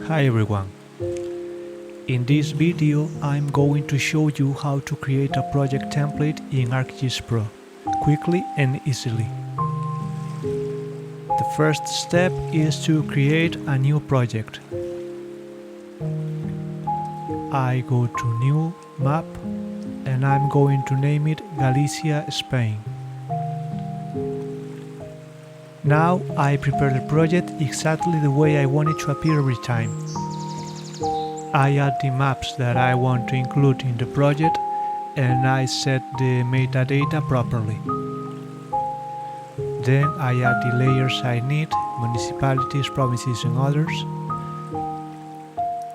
Hi everyone. In this video I'm going to show you how to create a project template in ArcGIS Pro quickly and easily. The first step is to create a new project. I go to New Map and I'm going to name it Galicia, Spain. Now I prepare the project exactly the way I want it to appear every time. I add the maps that I want to include in the project and I set the metadata properly. Then I add the layers I need, municipalities, provinces and others.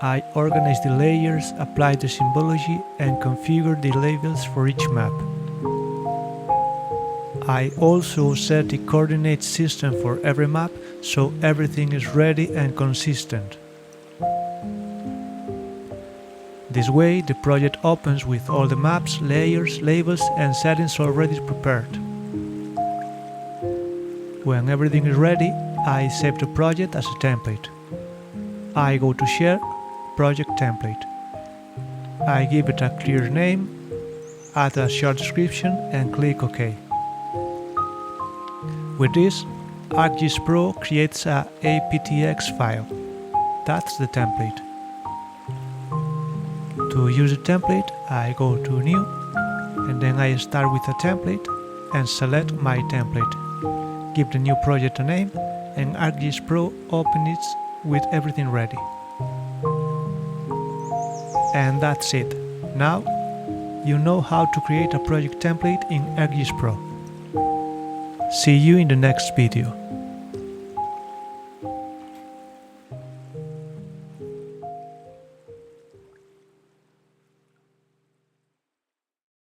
I organize the layers, apply the symbology and configure the labels for each map. I also set the coordinate system for every map so everything is ready and consistent. This way the project opens with all the maps, layers, labels and settings already prepared. When everything is ready, I save the project as a template. I go to Share, Project Template. I give it a clear name, add a short description and click OK. With this, ArcGIS Pro creates a aptX file. That's the template. To use the template, I go to New, and then I start with a template and select my template. Give the new project a name, and ArcGIS Pro opens it with everything ready. And that's it. Now, you know how to create a project template in ArcGIS Pro. See you in the next video.